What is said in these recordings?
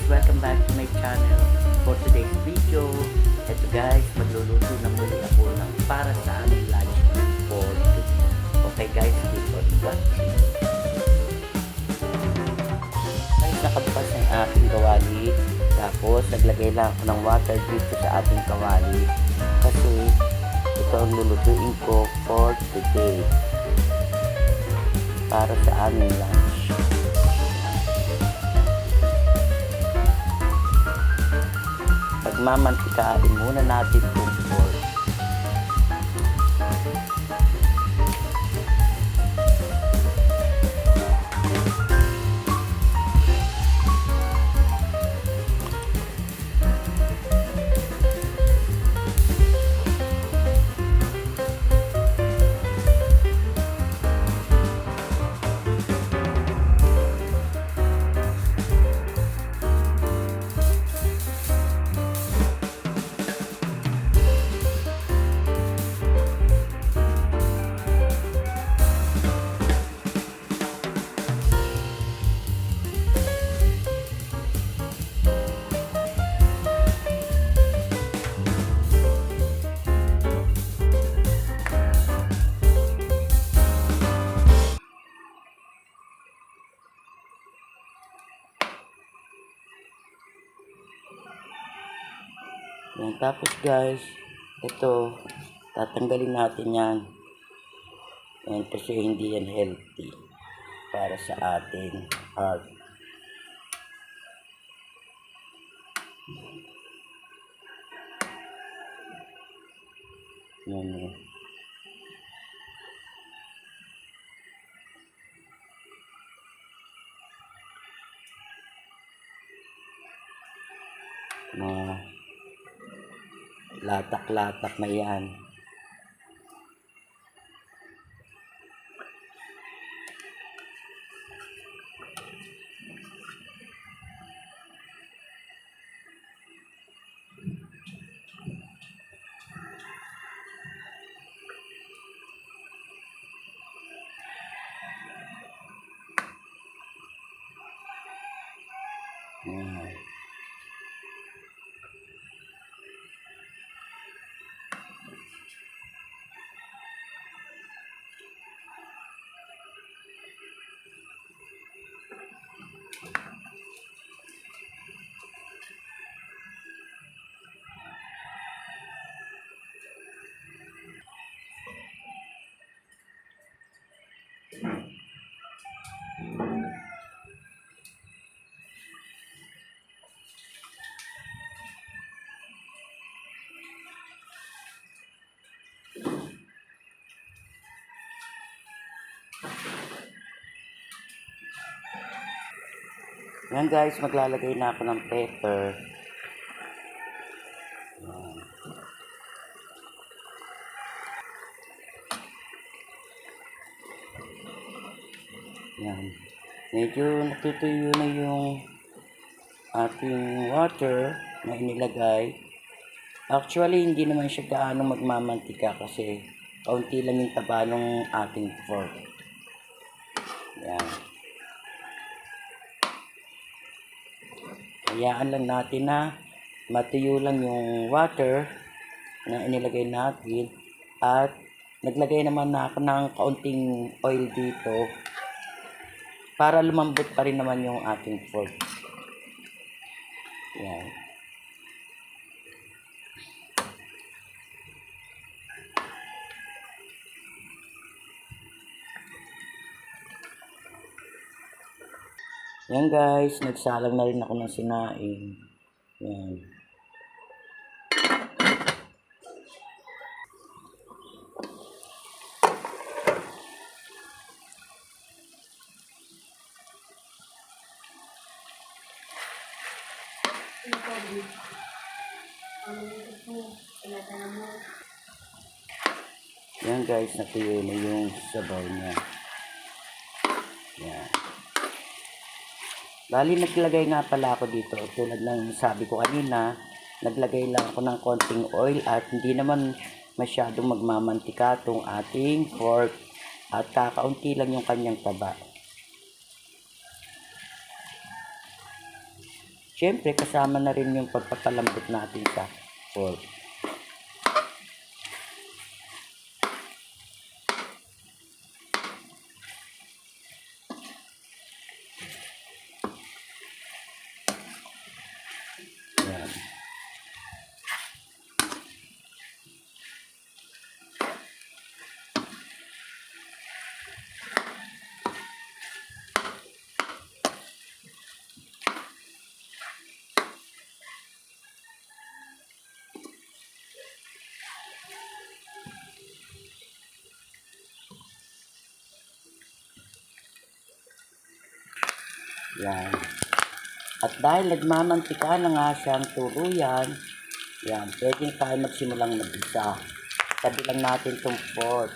Welcome back to my channel. For today's video, eto guys, magluluto na muli ako ng para sa aming lunch for today. Okay guys, keep on watching. Guys, nakabukas ang aking kawali. Tapos, naglagay lang ako ng water dito sa ating kawali. Kasi, ito ang lulutuin ko for today. Para sa aming lunch. Pagmamantikain muna natin itong pork. Yan, tapos guys, ito, tatanggalin natin yan. Yan, kasi hindi yan healthy para sa ating heart. Yan yun. Latak-latak na yan. Yan. Yan guys, maglalagay na ako ng pepper. Yan. Medyo natutuyo na yung ating water na inilagay. Actually, hindi naman siya gaano magmamantika kasi kaunti lang yung taba ng ating pork. Yan. Hayaan lang natin na matuyo lang yung water na inilagay natin at naglagay naman na ako ng kaunting oil dito para lumambot pa rin naman yung ating pork. Yan. Yan guys, nagsalang na rin ako ng sinaing. Yan. Yan guys, natuyo na yung sabaw niya. Yan. Bali, naglagay nga pala ako dito. Tulad ng sabi ko kanina, naglagay lang ako ng konting oil at hindi naman masyadong magmamantika itong ating pork at kakaunti lang yung kanyang taba. Siyempre, kasama na rin yung pagpapalambot natin sa pork. Yan. Yan. At dahil nagmamantika na nga siyang tuluyan, yan, pwede tayo magsimulang mag-isa. Tabi lang natin itong pork.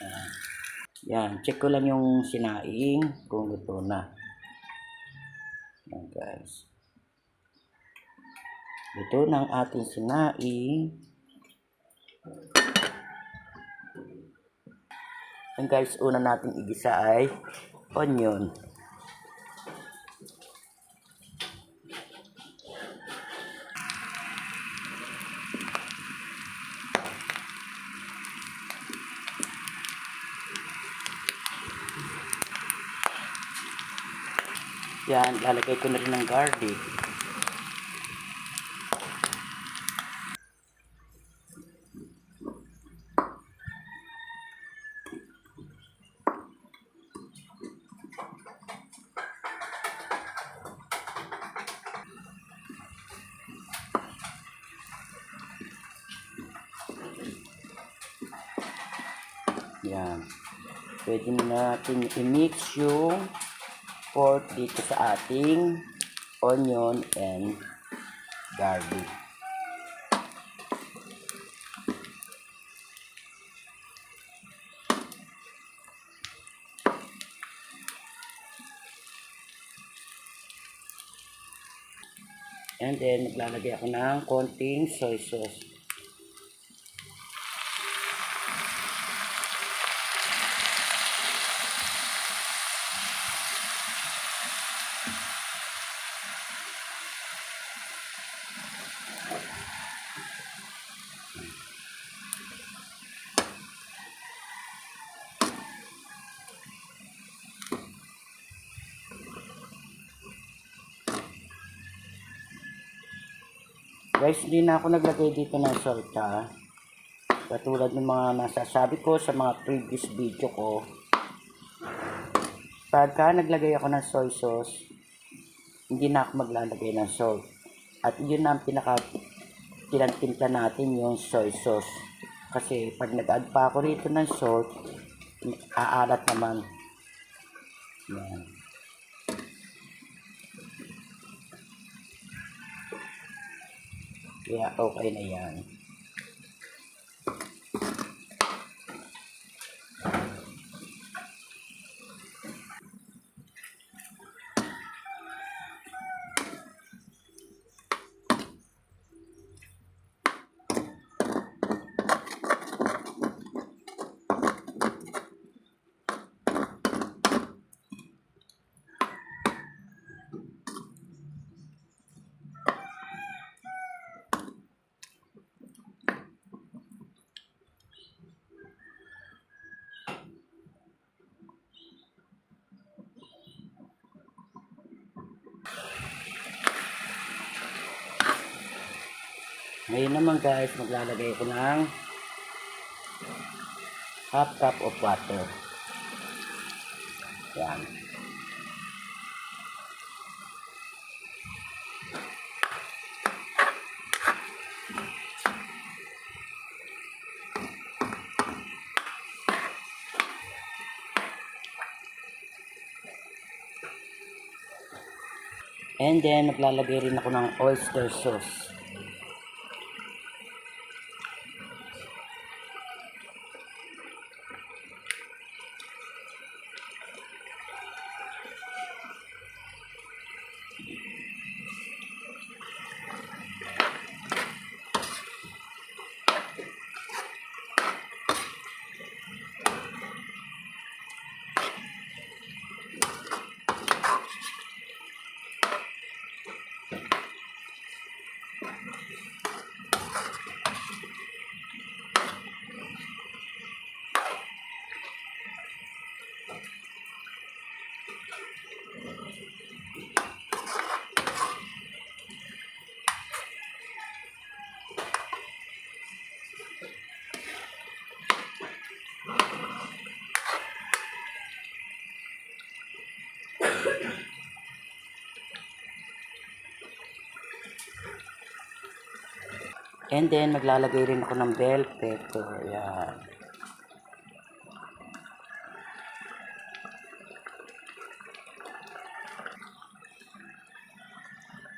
Yan. Yan, check ko lang yung sinaing kung luto na. Yan guys. Luto na ang ating sinaing. Yan guys, una natin igisa ay onion. Yan, lalagay ko na rin ng garlic. Yan. Pwede na natin i-mix yung pork dito sa ating onion and garlic. And then, maglalagay ako ng konting soy sauce. Guys, hindi na ako naglagay dito ng salt ha. Katulad ng mga nasasabi ko sa mga previous video ko. Pagka naglagay ako ng soy sauce, hindi na ako maglalagay ng salt. At yun na ang pinakatimpla natin yung soy sauce. Kasi pag nag-add pa ako rito ng salt, aalat naman. Yan. Kaya okay na yan. Ngayon naman guys, maglalagay ko ng half cup of water. Yan. And then, maglalagay rin ako ng oyster sauce. And then, maglalagay rin ako ng bell pepper. Yan.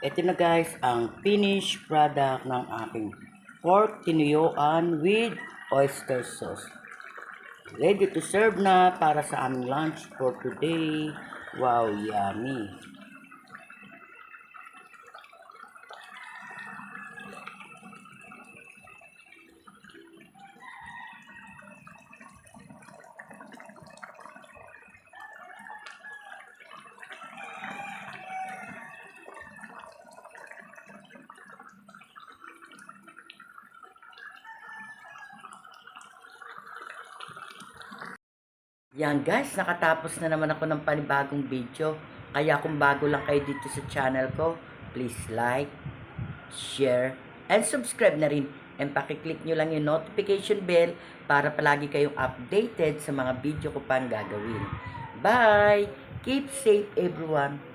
Ito na guys, ang finished product ng aking pork tinuyuan with oyster sauce. Ready to serve na para sa aming lunch for today. Wow, yummy! Yan guys, nakatapos na naman ako ng panibagong video. Kaya kung bago lang kayo dito sa channel ko, please like, share, and subscribe na rin. And pakiclick nyo lang yung notification bell para palagi kayong updated sa mga video ko pang gagawin. Bye! Keep safe everyone!